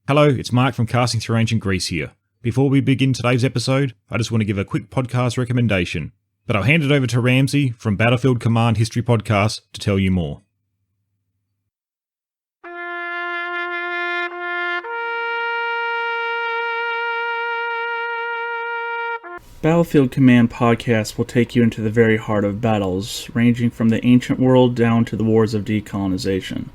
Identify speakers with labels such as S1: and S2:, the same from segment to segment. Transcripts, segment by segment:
S1: Hello, it's Mark from Casting Through Ancient Greece here. Before we begin today's episode, I just want to give a quick podcast recommendation, but I'll hand it over to Ramsey from Battlefield Command History Podcast to tell you more.
S2: Battlefield Command Podcast will take you into the very heart of battles, ranging from the ancient world down to the wars of decolonization.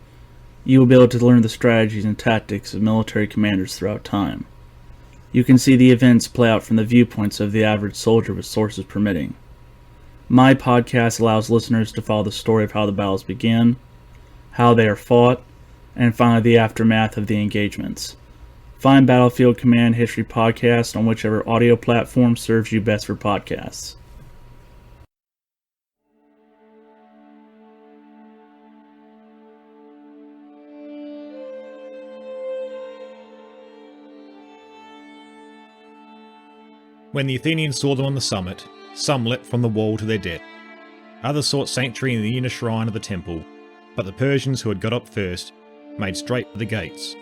S2: You will be able to learn the strategies and tactics of military commanders throughout time. You can see the events play out from the viewpoints of the average soldier with sources permitting. My podcast allows listeners to follow the story of how the battles began, how they are fought, and finally the aftermath of the engagements. Find Battlefield Command History Podcast on whichever audio platform serves you best for podcasts.
S1: When the Athenians saw them on the summit, some leapt from the wall to their death. Others sought sanctuary in the inner shrine of the temple, but the Persians who had got up first made straight for the gates,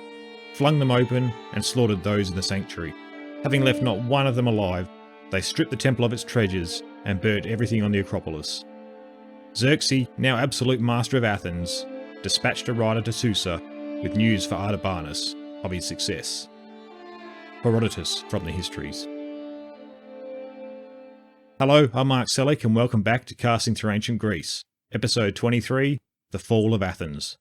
S1: flung them open and slaughtered those in the sanctuary. Having left not one of them alive, they stripped the temple of its treasures and burnt everything on the Acropolis. Xerxes, now absolute master of Athens, dispatched a rider to Susa with news for Artabanus of his success. Herodotus from the Histories. Hello, I'm Mark Selleck and welcome back to Casting Through Ancient Greece, Episode 23, The Fall of Athens.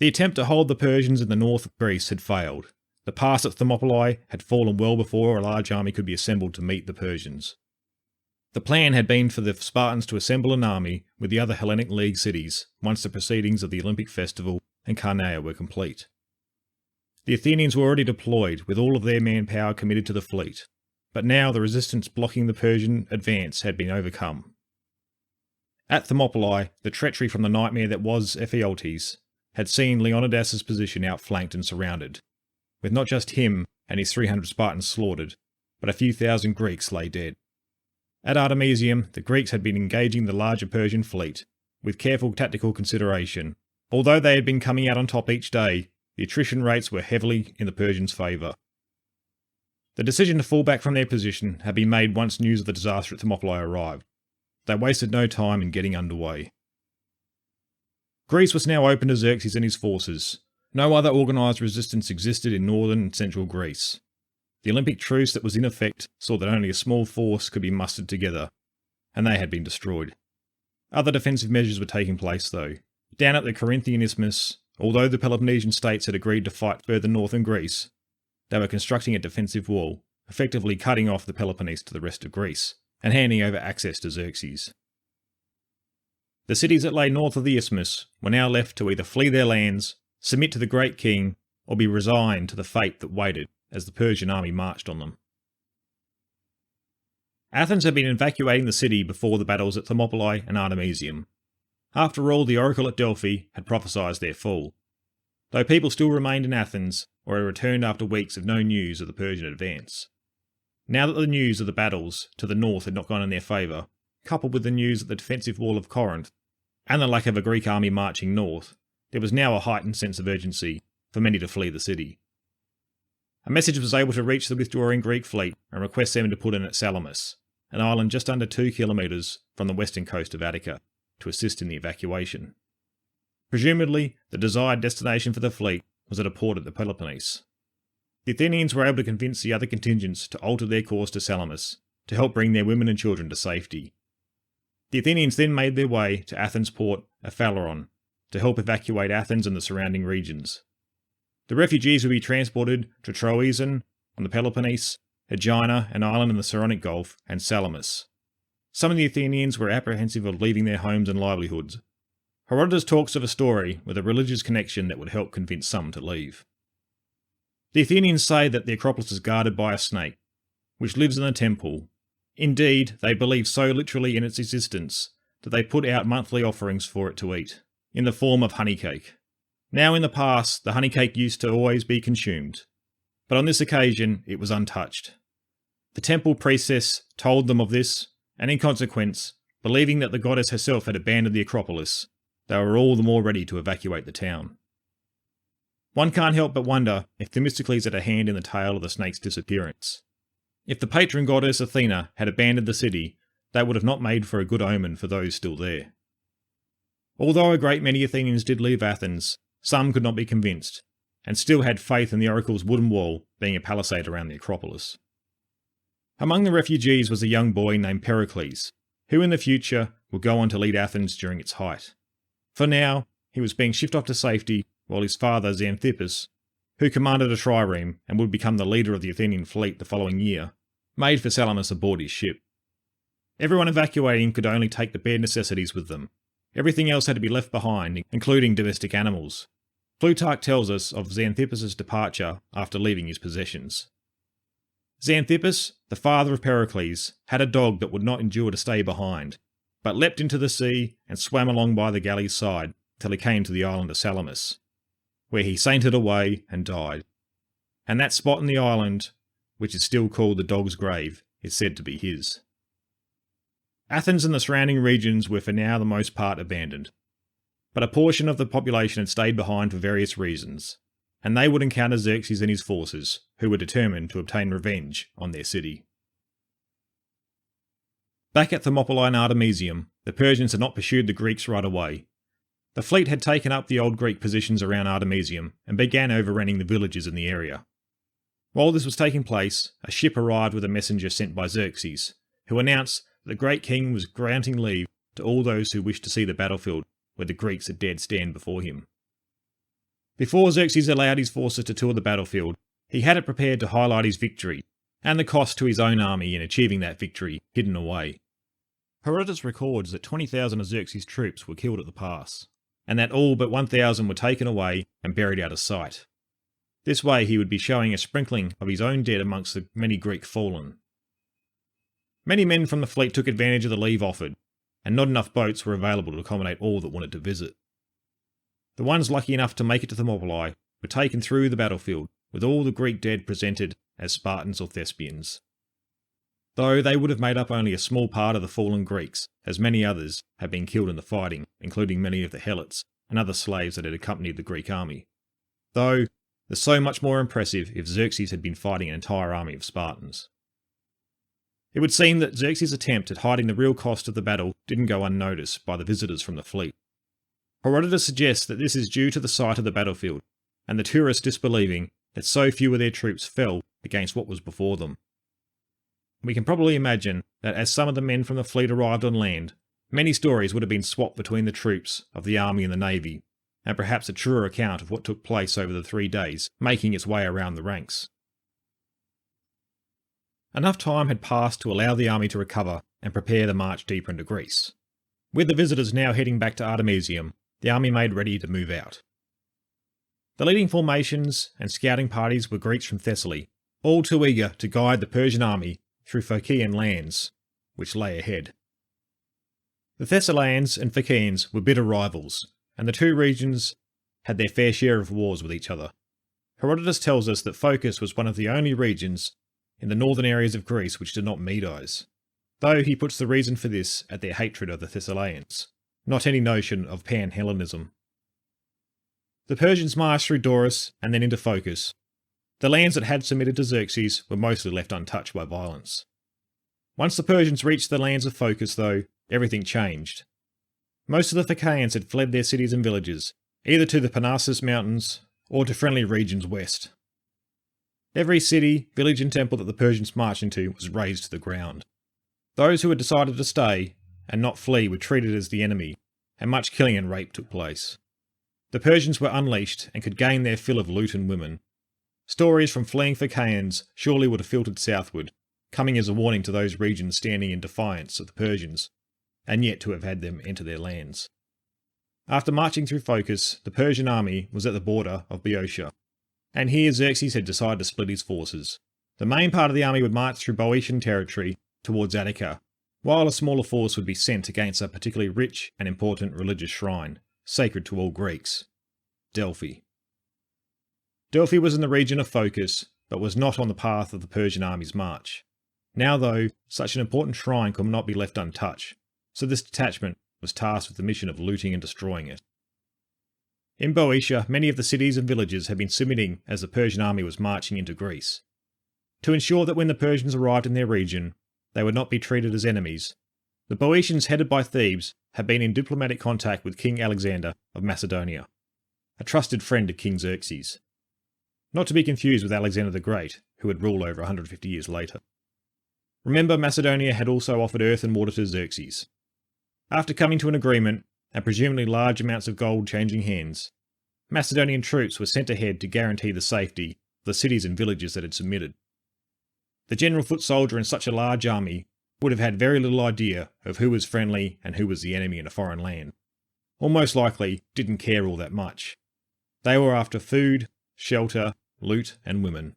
S1: The attempt to hold the Persians in the north of Greece had failed. The pass at Thermopylae had fallen well before a large army could be assembled to meet the Persians. The plan had been for the Spartans to assemble an army with the other Hellenic League cities once the proceedings of the Olympic Festival and Carneia were complete. The Athenians were already deployed with all of their manpower committed to the fleet, but now the resistance blocking the Persian advance had been overcome. At Thermopylae, the treachery from the nightmare that was Ephialtes had seen Leonidas's position outflanked and surrounded, with not just him and his 300 Spartans slaughtered, but a few thousand Greeks lay dead. At Artemisium, the Greeks had been engaging the larger Persian fleet, with careful tactical consideration. Although they had been coming out on top each day, the attrition rates were heavily in the Persians' favour. The decision to fall back from their position had been made once news of the disaster at Thermopylae arrived. They wasted no time in getting underway. Greece was now open to Xerxes and his forces. No other organised resistance existed in northern and central Greece. The Olympic truce that was in effect saw that only a small force could be mustered together, and they had been destroyed. Other defensive measures were taking place though. Down at the Corinthian Isthmus, although the Peloponnesian states had agreed to fight further north in Greece, they were constructing a defensive wall, effectively cutting off the Peloponnese to the rest of Greece, and handing over access to Xerxes. The cities that lay north of the isthmus were now left to either flee their lands, submit to the great king, or be resigned to the fate that waited as the Persian army marched on them. Athens had been evacuating the city before the battles at Thermopylae and Artemisium. After all, the oracle at Delphi had prophesied their fall. Though people still remained in Athens, or had returned after weeks of no news of the Persian advance. Now that the news of the battles to the north had not gone in their favour, coupled with the news of the defensive wall of Corinth, and the lack of a Greek army marching north, there was now a heightened sense of urgency for many to flee the city. A message was able to reach the withdrawing Greek fleet and request them to put in at Salamis, an island just under 2 kilometres from the western coast of Attica, to assist in the evacuation. Presumably, the desired destination for the fleet was at a port at the Peloponnese. The Athenians were able to convince the other contingents to alter their course to Salamis, to help bring their women and children to safety. The Athenians then made their way to Athens' port of Phaleron, to help evacuate Athens and the surrounding regions. The refugees would be transported to Troezen on the Peloponnese, Aegina, an island in the Saronic Gulf, and Salamis. Some of the Athenians were apprehensive of leaving their homes and livelihoods. Herodotus talks of a story with a religious connection that would help convince some to leave. The Athenians say that the Acropolis is guarded by a snake, which lives in the temple. Indeed, they believe so literally in its existence that they put out monthly offerings for it to eat, in the form of honey cake. Now in the past, the honey cake used to always be consumed, but on this occasion it was untouched. The temple priestess told them of this, and in consequence, believing that the goddess herself had abandoned the Acropolis, they were all the more ready to evacuate the town. One can't help but wonder if Themistocles had a hand in the tale of the snake's disappearance. If the patron goddess Athena had abandoned the city, that would have not made for a good omen for those still there. Although a great many Athenians did leave Athens, some could not be convinced, and still had faith in the oracle's wooden wall being a palisade around the Acropolis. Among the refugees was a young boy named Pericles, who in the future would go on to lead Athens during its height. For now, he was being shipped off to safety while his father Xanthippus, who commanded a trireme and would become the leader of the Athenian fleet the following year, made for Salamis aboard his ship. Everyone evacuating could only take the bare necessities with them. Everything else had to be left behind, including domestic animals. Plutarch tells us of Xanthippus' departure after leaving his possessions. Xanthippus, the father of Pericles, had a dog that would not endure to stay behind, but leapt into the sea and swam along by the galley's side till he came to the island of Salamis, where he sainted away and died. And that spot in the island, which is still called the Dog's Grave, is said to be his. Athens and the surrounding regions were for now the most part abandoned, but a portion of the population had stayed behind for various reasons, and they would encounter Xerxes and his forces, who were determined to obtain revenge on their city. Back at Thermopylae and Artemisium, the Persians had not pursued the Greeks right away. The fleet had taken up the old Greek positions around Artemisium and began overrunning the villages in the area. While this was taking place, a ship arrived with a messenger sent by Xerxes, who announced that the great king was granting leave to all those who wished to see the battlefield where the Greeks had dared stand before him. Before Xerxes allowed his forces to tour the battlefield, he had it prepared to highlight his victory, and the cost to his own army in achieving that victory hidden away. Herodotus records that 20,000 of Xerxes' troops were killed at the pass, and that all but 1,000 were taken away and buried out of sight. This way he would be showing a sprinkling of his own dead amongst the many Greek fallen. Many men from the fleet took advantage of the leave offered, and not enough boats were available to accommodate all that wanted to visit. The ones lucky enough to make it to Thermopylae were taken through the battlefield, with all the Greek dead presented as Spartans or Thespians. Though they would have made up only a small part of the fallen Greeks, as many others had been killed in the fighting, including many of the helots and other slaves that had accompanied the Greek army. Though, they're so much more impressive if Xerxes had been fighting an entire army of Spartans. It would seem that Xerxes' attempt at hiding the real cost of the battle didn't go unnoticed by the visitors from the fleet. Herodotus suggests that this is due to the sight of the battlefield, and the tourists disbelieving that so few of their troops fell against what was before them. We can probably imagine that as some of the men from the fleet arrived on land, many stories would have been swapped between the troops of the army and the navy, and perhaps a truer account of what took place over the 3 days, making its way around the ranks. Enough time had passed to allow the army to recover and prepare the march deeper into Greece. With the visitors now heading back to Artemisium, the army made ready to move out. The leading formations and scouting parties were Greeks from Thessaly, all too eager to guide the Persian army through Phocaean lands, which lay ahead. The Thessalians and Phocaeans were bitter rivals, and the two regions had their fair share of wars with each other. Herodotus tells us that Phocis was one of the only regions in the northern areas of Greece which did not Medize, though he puts the reason for this at their hatred of the Thessalians, not any notion of pan-Hellenism. The Persians marched through Doris and then into Phocis. The lands that had submitted to Xerxes were mostly left untouched by violence. Once the Persians reached the lands of Phocis, though, everything changed. Most of the Phocaeans had fled their cities and villages, either to the Parnassus Mountains or to friendly regions west. Every city, village and temple that the Persians marched into was razed to the ground. Those who had decided to stay and not flee were treated as the enemy, and much killing and rape took place. The Persians were unleashed and could gain their fill of loot and women. Stories from fleeing Phocaeans surely would have filtered southward, coming as a warning to those regions standing in defiance of the Persians, and yet to have had them enter their lands. After marching through Phocis, the Persian army was at the border of Boeotia, and here Xerxes had decided to split his forces. The main part of the army would march through Boeotian territory towards Attica, while a smaller force would be sent against a particularly rich and important religious shrine, sacred to all Greeks, Delphi. Delphi was in the region of Phocis, but was not on the path of the Persian army's march. Now, though, such an important shrine could not be left untouched, so this detachment was tasked with the mission of looting and destroying it. In Boeotia, many of the cities and villages had been submitting as the Persian army was marching into Greece. To ensure that when the Persians arrived in their region, they would not be treated as enemies, the Boeotians headed by Thebes had been in diplomatic contact with King Alexander of Macedonia, a trusted friend of King Xerxes. Not to be confused with Alexander the Great, who would rule over 150 years later. Remember, Macedonia had also offered earth and water to Xerxes. After coming to an agreement, and presumably large amounts of gold changing hands, Macedonian troops were sent ahead to guarantee the safety of the cities and villages that had submitted. The general foot soldier in such a large army would have had very little idea of who was friendly and who was the enemy in a foreign land, or most likely didn't care all that much. They were after food, shelter, loot, and women.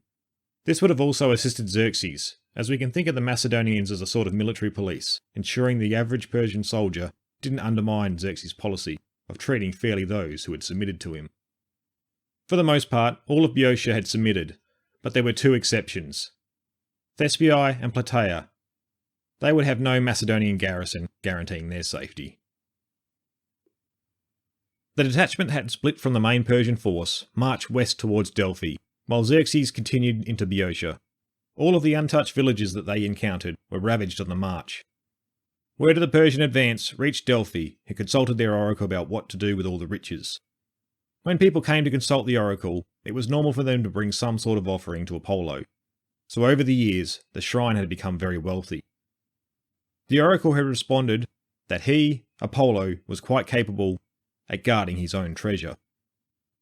S1: This would have also assisted Xerxes, as we can think of the Macedonians as a sort of military police, ensuring the average Persian soldier didn't undermine Xerxes' policy of treating fairly those who had submitted to him. For the most part, all of Boeotia had submitted, but there were two exceptions. Thespiae and Plataea. They would have no Macedonian garrison guaranteeing their safety. The detachment had split from the main Persian force, marched west towards Delphi, while Xerxes continued into Boeotia. All of the untouched villages that they encountered were ravaged on the march. Word of the Persian advance reached Delphi, who consulted their oracle about what to do with all the riches. When people came to consult the oracle, it was normal for them to bring some sort of offering to Apollo. So over the years, the shrine had become very wealthy. The oracle had responded that he, Apollo, was quite capable at guarding his own treasure.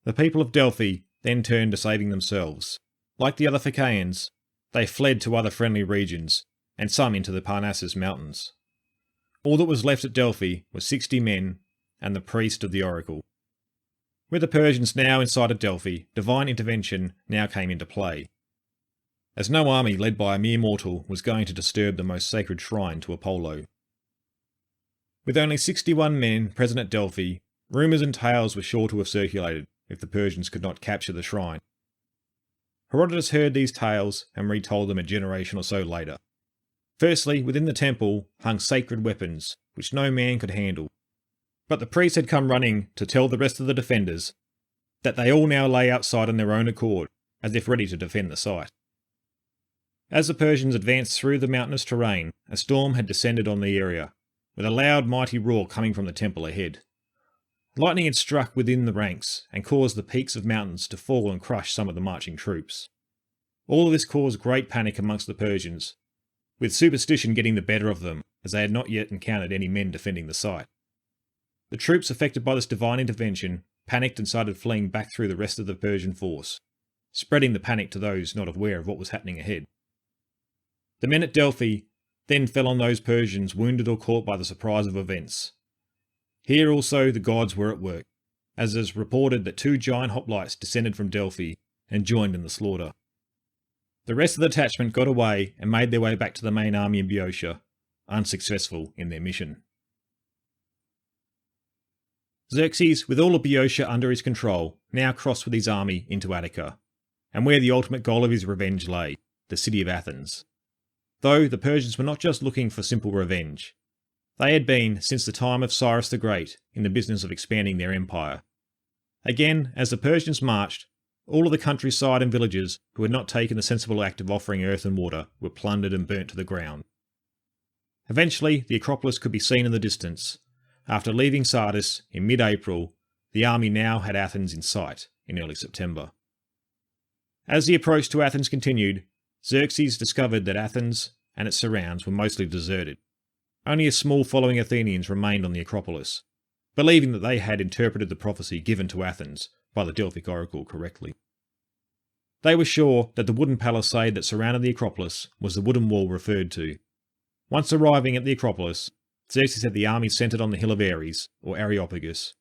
S1: The people of Delphi then turned to saving themselves. Like the other Phaeacians, they fled to other friendly regions, and some into the Parnassus mountains. All that was left at Delphi was 60 men and the priest of the oracle. With the Persians now inside of Delphi, divine intervention now came into play, as no army led by a mere mortal was going to disturb the most sacred shrine to Apollo. With only 61 men present at Delphi, rumours and tales were sure to have circulated if the Persians could not capture the shrine. Herodotus heard these tales and retold them a generation or so later. Firstly, within the temple hung sacred weapons, which no man could handle. But the priests had come running to tell the rest of the defenders that they all now lay outside on their own accord, as if ready to defend the site. As the Persians advanced through the mountainous terrain, a storm had descended on the area, with a loud mighty roar coming from the temple ahead. Lightning had struck within the ranks and caused the peaks of mountains to fall and crush some of the marching troops. All of this caused great panic amongst the Persians, with superstition getting the better of them, as they had not yet encountered any men defending the site. The troops affected by this divine intervention panicked and started fleeing back through the rest of the Persian force, spreading the panic to those not aware of what was happening ahead. The men at Delphi then fell on those Persians wounded or caught by the surprise of events. Here also the gods were at work, as it is reported that 2 giant hoplites descended from Delphi and joined in the slaughter. The rest of the detachment got away and made their way back to the main army in Boeotia, unsuccessful in their mission. Xerxes, with all of Boeotia under his control, now crossed with his army into Attica, and where the ultimate goal of his revenge lay, the city of Athens. Though the Persians were not just looking for simple revenge. They had been, since the time of Cyrus the Great, in the business of expanding their empire. Again, as the Persians marched, all of the countryside and villages who had not taken the sensible act of offering earth and water were plundered and burnt to the ground. Eventually, the Acropolis could be seen in the distance. After leaving Sardis in mid-April, the army now had Athens in sight in early September. As the approach to Athens continued, Xerxes discovered that Athens and its surrounds were mostly deserted. Only a small following Athenians remained on the Acropolis, believing that they had interpreted the prophecy given to Athens by the Delphic oracle correctly. They were sure that the wooden palisade that surrounded the Acropolis was the wooden wall referred to. Once arriving at the Acropolis, Xerxes had the army centred on the hill of Ares, or Areopagus,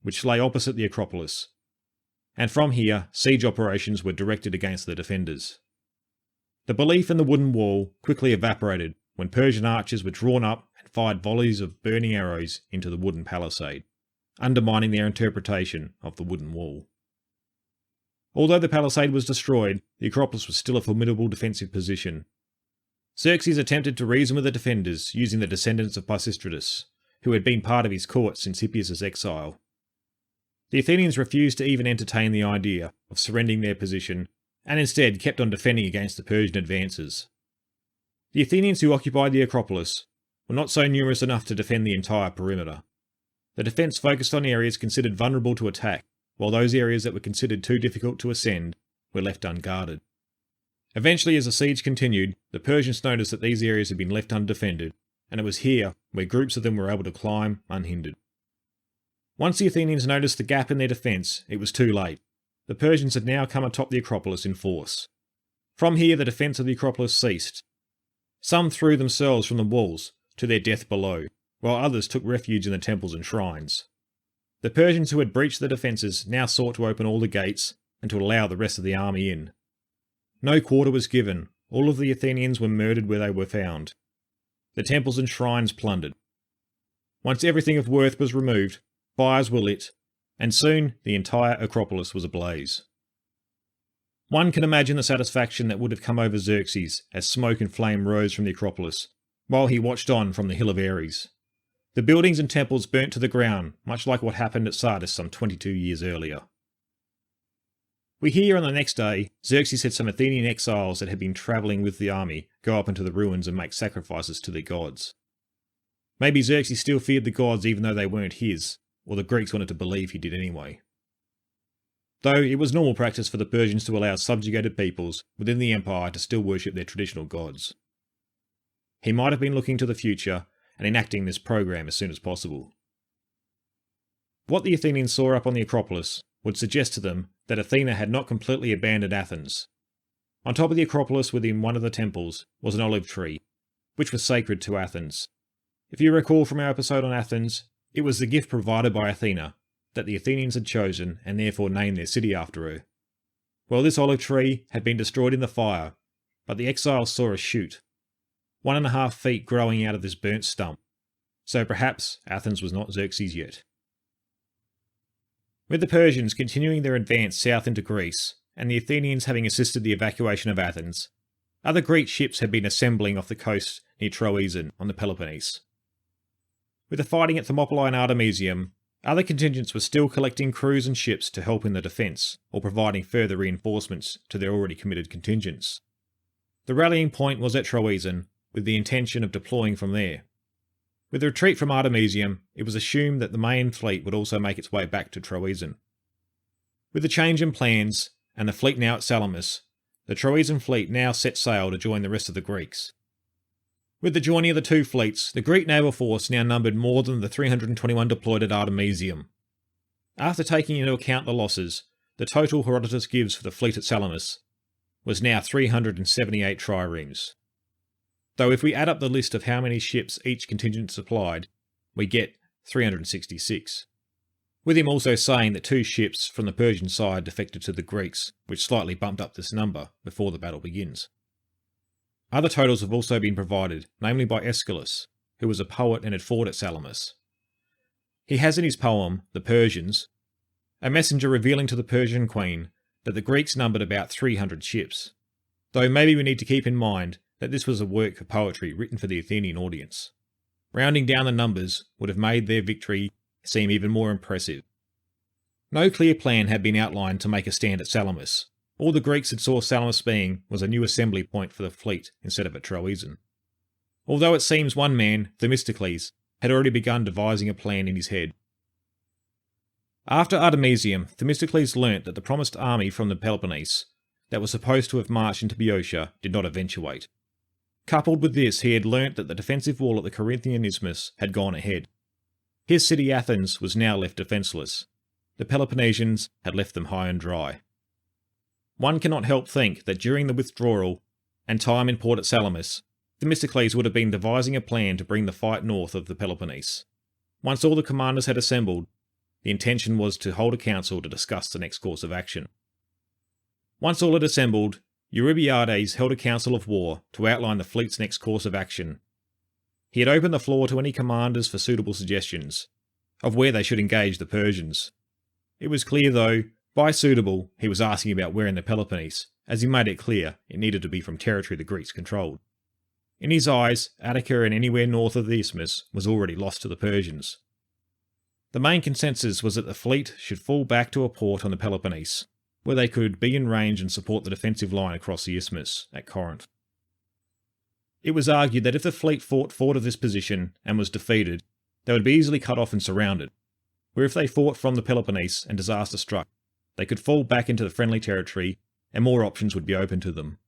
S1: which lay opposite the Acropolis, and from here siege operations were directed against the defenders. The belief in the wooden wall quickly evaporated when Persian archers were drawn up and fired volleys of burning arrows into the wooden palisade, undermining their interpretation of the wooden wall. Although the palisade was destroyed, the Acropolis was still a formidable defensive position. Xerxes attempted to reason with the defenders using the descendants of Pisistratus, who had been part of his court since Hippias' exile. The Athenians refused to even entertain the idea of surrendering their position, and instead kept on defending against the Persian advances. The Athenians who occupied the Acropolis were not so numerous enough to defend the entire perimeter. The defence focused on areas considered vulnerable to attack, while those areas that were considered too difficult to ascend were left unguarded. Eventually, as the siege continued, the Persians noticed that these areas had been left undefended, and it was here where groups of them were able to climb unhindered. Once the Athenians noticed the gap in their defence, it was too late. The Persians had now come atop the Acropolis in force. From here, the defence of the Acropolis ceased. Some threw themselves from the walls to their death below, while others took refuge in the temples and shrines. The Persians who had breached the defences now sought to open all the gates and to allow the rest of the army in. No quarter was given. All of the Athenians were murdered where they were found. The temples and shrines plundered. Once everything of worth was removed, fires were lit, and soon the entire Acropolis was ablaze. One can imagine the satisfaction that would have come over Xerxes as smoke and flame rose from the Acropolis, while he watched on from the hill of Ares. The buildings and temples burnt to the ground, much like what happened at Sardis some 22 years earlier. We hear on the next day, Xerxes had some Athenian exiles that had been travelling with the army go up into the ruins and make sacrifices to their gods. Maybe Xerxes still feared the gods even though they weren't his, or the Greeks wanted to believe he did anyway. Though it was normal practice for the Persians to allow subjugated peoples within the empire to still worship their traditional gods. He might have been looking to the future and enacting this program as soon as possible. What the Athenians saw up on the Acropolis would suggest to them that Athena had not completely abandoned Athens. On top of the Acropolis within one of the temples was an olive tree, which was sacred to Athens. If you recall from our episode on Athens, it was the gift provided by Athena that the Athenians had chosen and therefore named their city after her. Well, this olive tree had been destroyed in the fire, but the exiles saw a shoot, 1.5 feet growing out of this burnt stump. So perhaps Athens was not Xerxes yet. With the Persians continuing their advance south into Greece, and the Athenians having assisted the evacuation of Athens, other Greek ships had been assembling off the coast near Troezen on the Peloponnese. With the fighting at Thermopylae and Artemisium, other contingents were still collecting crews and ships to help in the defence, or providing further reinforcements to their already committed contingents. The rallying point was at Troezen, with the intention of deploying from there. With the retreat from Artemisium, it was assumed that the main fleet would also make its way back to Troezen. With the change in plans, and the fleet now at Salamis, the Troezen fleet now set sail to join the rest of the Greeks. With the joining of the two fleets, the Greek naval force now numbered more than the 321 deployed at Artemisium. After taking into account the losses, the total Herodotus gives for the fleet at Salamis was now 378 triremes. Though if we add up the list of how many ships each contingent supplied, we get 366. With him also saying that 2 ships from the Persian side defected to the Greeks, which slightly bumped up this number before the battle begins. Other totals have also been provided, namely by Aeschylus, who was a poet and had fought at Salamis. He has in his poem, The Persians, a messenger revealing to the Persian queen that the Greeks numbered about 300 ships, though maybe we need to keep in mind that this was a work of poetry written for the Athenian audience. Rounding down the numbers would have made their victory seem even more impressive. No clear plan had been outlined to make a stand at Salamis. All the Greeks had saw Salamis being was a new assembly point for the fleet instead of at Troezen. Although it seems one man, Themistocles, had already begun devising a plan in his head. After Artemisium, Themistocles learnt that the promised army from the Peloponnese that was supposed to have marched into Boeotia did not eventuate. Coupled with this, he had learnt that the defensive wall at the Corinthian Isthmus had gone ahead. His city Athens was now left defenceless. The Peloponnesians had left them high and dry. One cannot help think that during the withdrawal and time in port at Salamis, Themistocles would have been devising a plan to bring the fight north of the Peloponnese. Once all the commanders had assembled, the intention was to hold a council to discuss the next course of action. Once all had assembled, Eurybiades held a council of war to outline the fleet's next course of action. He had opened the floor to any commanders for suitable suggestions of where they should engage the Persians. It was clear, though, by suitable, he was asking about where in the Peloponnese, as he made it clear it needed to be from territory the Greeks controlled. In his eyes, Attica and anywhere north of the Isthmus was already lost to the Persians. The main consensus was that the fleet should fall back to a port on the Peloponnese, where they could be in range and support the defensive line across the isthmus at Corinth. It was argued that if the fleet fought forward of this position and was defeated, they would be easily cut off and surrounded, where if they fought from the Peloponnese and disaster struck, they could fall back into the friendly territory and more options would be open to them.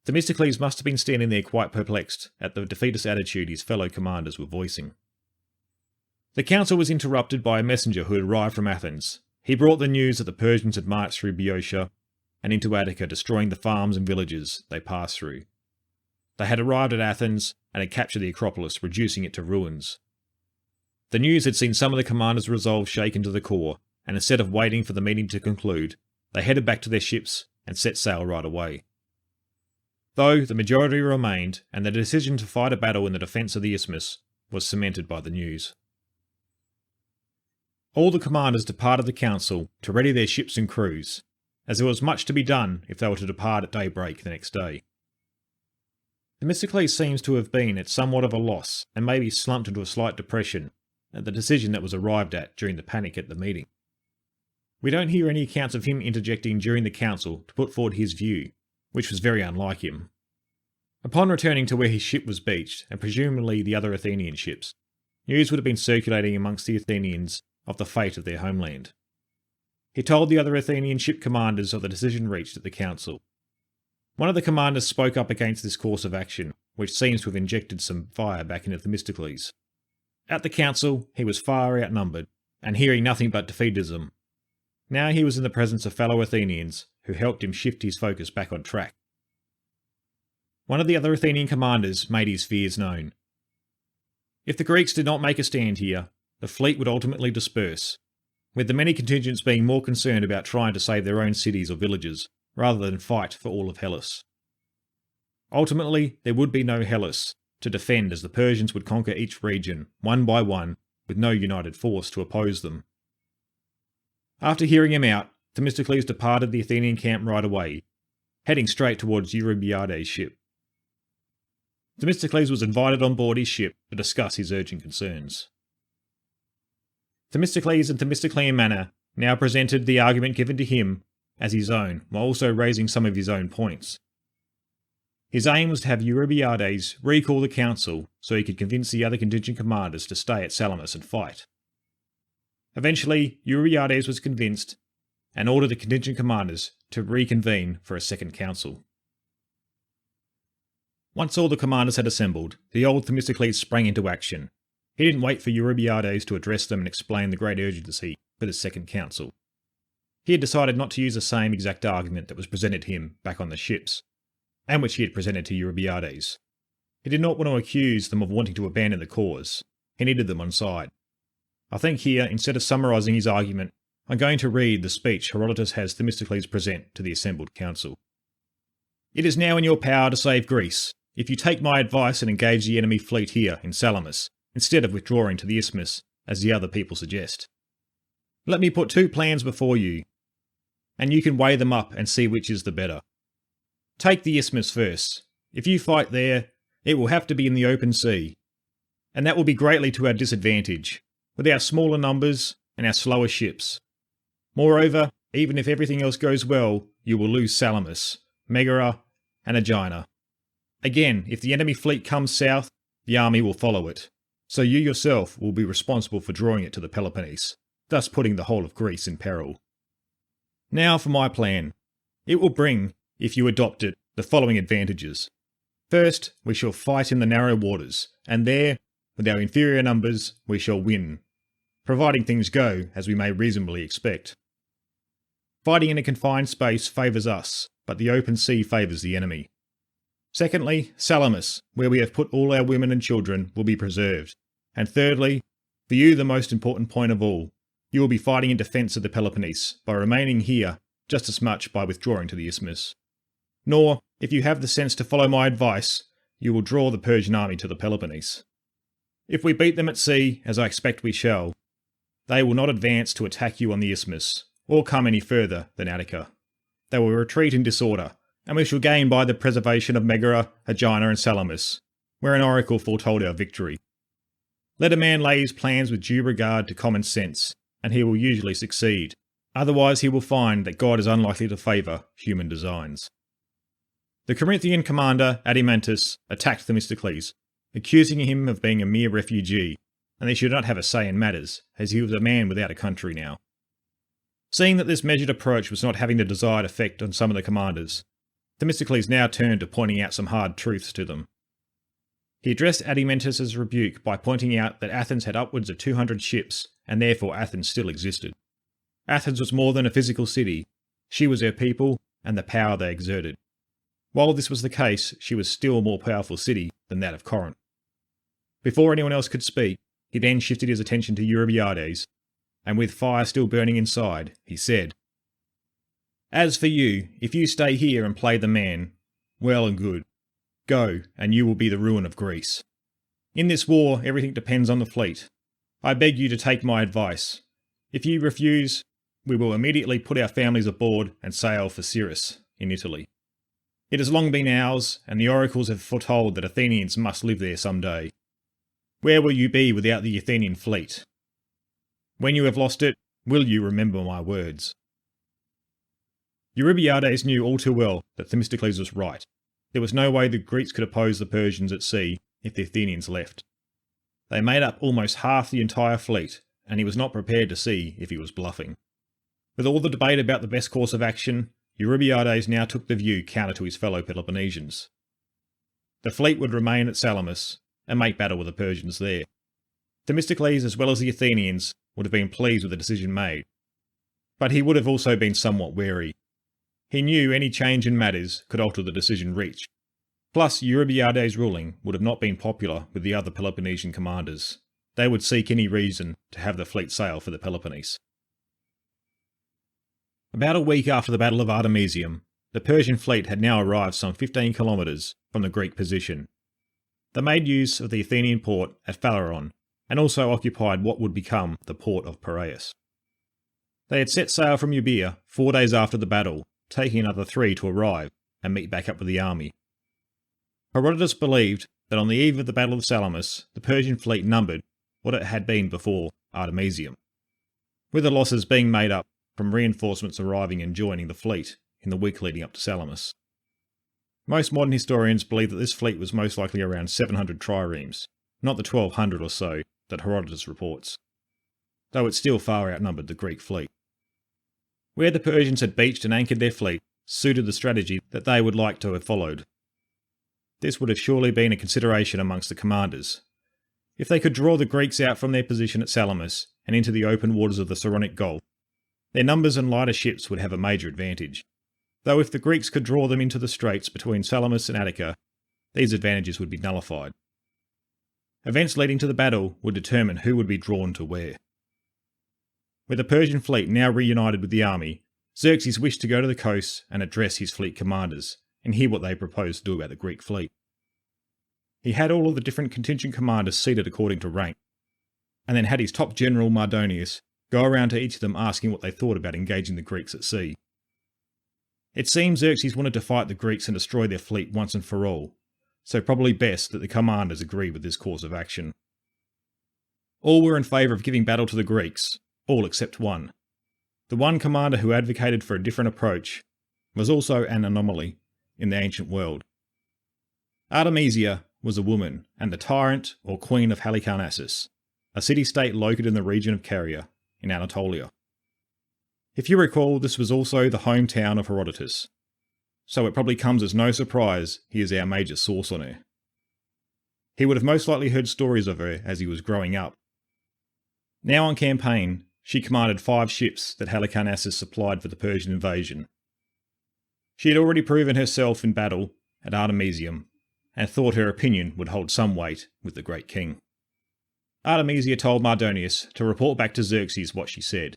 S1: Themistocles must have been standing there quite perplexed at the defeatist attitude his fellow commanders were voicing. The council was interrupted by a messenger who had arrived from Athens. He brought the news that the Persians had marched through Boeotia and into Attica, destroying the farms and villages they passed through. They had arrived at Athens and had captured the Acropolis, reducing it to ruins. The news had seen some of the commanders' resolve shaken to the core, and instead of waiting for the meeting to conclude, they headed back to their ships and set sail right away. Though the majority remained, and the decision to fight a battle in the defence of the isthmus was cemented by the news. All the commanders departed the council to ready their ships and crews, as there was much to be done if they were to depart at daybreak the next day. Themistocles seems to have been at somewhat of a loss, and maybe slumped into a slight depression at the decision that was arrived at during the panic at the meeting. We don't hear any accounts of him interjecting during the council to put forward his view, which was very unlike him. Upon returning to where his ship was beached, and presumably the other Athenian ships, news would have been circulating amongst the Athenians of the fate of their homeland. He told the other Athenian ship commanders of the decision reached at the council. One of the commanders spoke up against this course of action, which seems to have injected some fire back into Themistocles. At the council, he was far outnumbered, and hearing nothing but defeatism. Now he was in the presence of fellow Athenians, who helped him shift his focus back on track. One of the other Athenian commanders made his fears known. If the Greeks did not make a stand here, the fleet would ultimately disperse, with the many contingents being more concerned about trying to save their own cities or villages, rather than fight for all of Hellas. Ultimately, there would be no Hellas to defend, as the Persians would conquer each region, one by one, with no united force to oppose them. After hearing him out, Themistocles departed the Athenian camp right away, heading straight towards Eurybiades' ship. Themistocles was invited on board his ship to discuss his urgent concerns. Themistocles and Themistoclean manner now presented the argument given to him as his own, while also raising some of his own points. His aim was to have Eurybiades recall the council so he could convince the other contingent commanders to stay at Salamis and fight. Eventually, Eurybiades was convinced and ordered the contingent commanders to reconvene for a second council. Once all the commanders had assembled, the old Themistocles sprang into action. He didn't wait for Eurybiades to address them and explain the great urgency for the second council. He had decided not to use the same exact argument that was presented to him back on the ships, and which he had presented to Eurybiades. He did not want to accuse them of wanting to abandon the cause. He needed them on side. I think here, instead of summarising his argument, I'm going to read the speech Herodotus has Themistocles present to the assembled council. It is now in your power to save Greece, if you take my advice and engage the enemy fleet here in Salamis, instead of withdrawing to the isthmus, as the other people suggest. Let me put two plans before you, and you can weigh them up and see which is the better. Take the isthmus first. If you fight there, it will have to be in the open sea, and that will be greatly to our disadvantage, with our smaller numbers and our slower ships. Moreover, even if everything else goes well, you will lose Salamis, Megara, and Aegina. Again, if the enemy fleet comes south, the army will follow it, so you yourself will be responsible for drawing it to the Peloponnese, thus putting the whole of Greece in peril. Now for my plan. It will bring, if you adopt it, the following advantages. First, we shall fight in the narrow waters, and there, with our inferior numbers, we shall win, providing things go as we may reasonably expect. Fighting in a confined space favours us, but the open sea favours the enemy. Secondly, Salamis, where we have put all our women and children, will be preserved. And thirdly, for you the most important point of all, you will be fighting in defence of the Peloponnese, by remaining here just as much by withdrawing to the isthmus. Nor, if you have the sense to follow my advice, you will draw the Persian army to the Peloponnese. If we beat them at sea, as I expect we shall, they will not advance to attack you on the isthmus, or come any further than Attica. They will retreat in disorder, and we shall gain by the preservation of Megara, Aegina and Salamis, where an oracle foretold our victory. Let a man lay his plans with due regard to common sense, and he will usually succeed. Otherwise he will find that God is unlikely to favour human designs. The Corinthian commander, Adimantus, attacked Themistocles, accusing him of being a mere refugee, and he should not have a say in matters, as he was a man without a country now. Seeing that this measured approach was not having the desired effect on some of the commanders, Themistocles now turned to pointing out some hard truths to them. He addressed Adimantus's rebuke by pointing out that Athens had upwards of 200 ships, and therefore Athens still existed. Athens was more than a physical city, she was her people and the power they exerted. While this was the case, she was still a more powerful city than that of Corinth. Before anyone else could speak, he then shifted his attention to Eurybiades, and with fire still burning inside, he said, "As for you, if you stay here and play the man, well and good. Go, and you will be the ruin of Greece. In this war, everything depends on the fleet. I beg you to take my advice. If you refuse, we will immediately put our families aboard and sail for Cyrrhus, in Italy. It has long been ours, and the oracles have foretold that Athenians must live there some day. Where will you be without the Athenian fleet? When you have lost it, will you remember my words?" Eurybiades knew all too well that Themistocles was right. There was no way the Greeks could oppose the Persians at sea if the Athenians left. They made up almost half the entire fleet, and he was not prepared to see if he was bluffing. With all the debate about the best course of action, Eurybiades now took the view counter to his fellow Peloponnesians. The fleet would remain at Salamis and make battle with the Persians there. Themistocles, as well as the Athenians, would have been pleased with the decision made. But he would have also been somewhat wary. He knew any change in matters could alter the decision reached. Plus, Eurybiades' ruling would have not been popular with the other Peloponnesian commanders. They would seek any reason to have the fleet sail for the Peloponnese. About a week after the Battle of Artemisium, the Persian fleet had now arrived some 15 kilometres from the Greek position. They made use of the Athenian port at Phaleron, and also occupied what would become the port of Piraeus. They had set sail from Euboea 4 days after the battle, taking another 3 to arrive and meet back up with the army. Herodotus believed that on the eve of the Battle of Salamis, the Persian fleet numbered what it had been before Artemisium, with the losses being made up from reinforcements arriving and joining the fleet in the week leading up to Salamis. Most modern historians believe that this fleet was most likely around 700 triremes, not the 1200 or so that Herodotus reports, though it still far outnumbered the Greek fleet. Where the Persians had beached and anchored their fleet suited the strategy that they would like to have followed. This would have surely been a consideration amongst the commanders. If they could draw the Greeks out from their position at Salamis and into the open waters of the Saronic Gulf, their numbers and lighter ships would have a major advantage. Though if the Greeks could draw them into the straits between Salamis and Attica, these advantages would be nullified. Events leading to the battle would determine who would be drawn to where. With the Persian fleet now reunited with the army, Xerxes wished to go to the coast and address his fleet commanders and hear what they proposed to do about the Greek fleet. He had all of the different contingent commanders seated according to rank, and then had his top general Mardonius go around to each of them asking what they thought about engaging the Greeks at sea. It seems Xerxes wanted to fight the Greeks and destroy their fleet once and for all, so probably best that the commanders agree with this course of action. All were in favour of giving battle to the Greeks, all except one. The one commander who advocated for a different approach was also an anomaly in the ancient world. Artemisia was a woman and the tyrant or queen of Halicarnassus, a city-state located in the region of Caria, in Anatolia. If you recall, this was also the hometown of Herodotus, so it probably comes as no surprise he is our major source on her. He would have most likely heard stories of her as he was growing up. Now on campaign, she commanded 5 ships that Halicarnassus supplied for the Persian invasion. She had already proven herself in battle at Artemisium, and thought her opinion would hold some weight with the great king. Artemisia told Mardonius to report back to Xerxes what she said,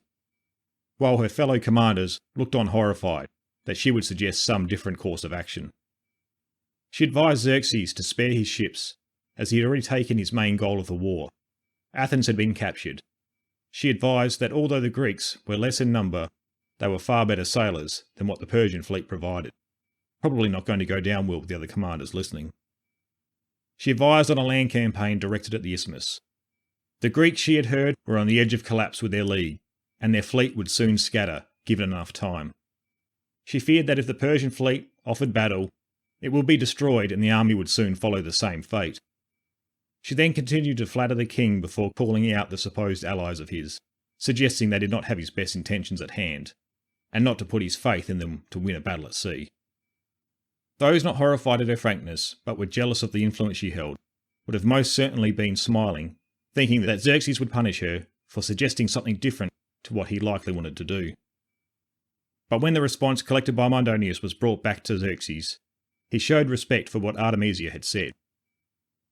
S1: while her fellow commanders looked on horrified that she would suggest some different course of action. She advised Xerxes to spare his ships, as he had already taken his main goal of the war. Athens had been captured. She advised that although the Greeks were less in number, they were far better sailors than what the Persian fleet provided, probably not going to go down well with the other commanders listening. She advised on a land campaign directed at the isthmus. The Greeks, she had heard, were on the edge of collapse with their league, and their fleet would soon scatter, given enough time. She feared that if the Persian fleet offered battle, it would be destroyed and the army would soon follow the same fate. She then continued to flatter the king before calling out the supposed allies of his, suggesting they did not have his best intentions at hand, and not to put his faith in them to win a battle at sea. Those not horrified at her frankness, but were jealous of the influence she held, would have most certainly been smiling, thinking that Xerxes would punish her for suggesting something different to what he likely wanted to do. But when the response collected by Mardonius was brought back to Xerxes, he showed respect for what Artemisia had said.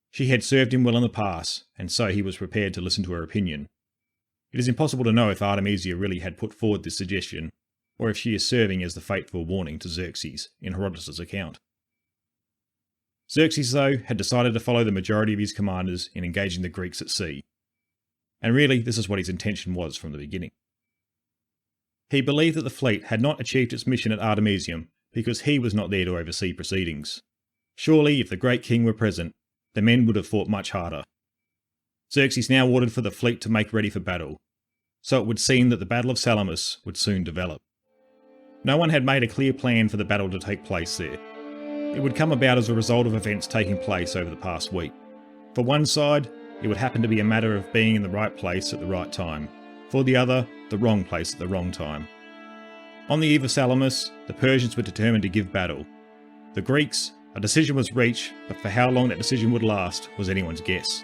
S1: She had served him well in the past, and so he was prepared to listen to her opinion. It is impossible to know if Artemisia really had put forward this suggestion, or if she is serving as the fateful warning to Xerxes in Herodotus' account. Xerxes, though, had decided to follow the majority of his commanders in engaging the Greeks at sea. And really, this is what his intention was from the beginning. He believed that the fleet had not achieved its mission at Artemisium because he was not there to oversee proceedings. Surely, if the great king were present, the men would have fought much harder. Xerxes now ordered for the fleet to make ready for battle, so it would seem that the Battle of Salamis would soon develop. No one had made a clear plan for the battle to take place there. It would come about as a result of events taking place over the past week. For one side, it would happen to be a matter of being in the right place at the right time. For the other, the wrong place at the wrong time. On the eve of Salamis, the Persians were determined to give battle. The Greeks, a decision was reached, but for how long that decision would last was anyone's guess.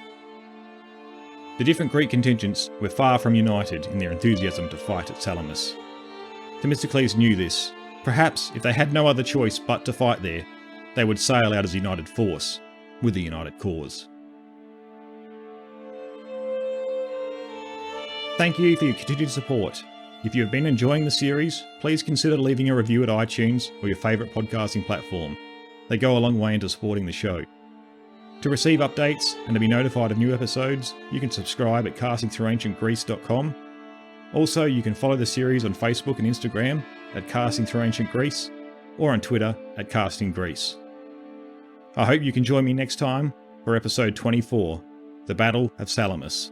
S1: The different Greek contingents were far from united in their enthusiasm to fight at Salamis. Themistocles knew this. Perhaps, if they had no other choice but to fight there, they would sail out as a united force, with a united cause. Thank you for your continued support. If you have been enjoying the series, please consider leaving a review at iTunes or your favourite podcasting platform. They go a long way into supporting the show. To receive updates and to be notified of new episodes, you can subscribe at castingthroughancientgreece.com. Also, you can follow the series on Facebook and Instagram at Casting Through Ancient Greece, or on Twitter at Casting Greece. I hope you can join me next time for episode 24, The Battle of Salamis.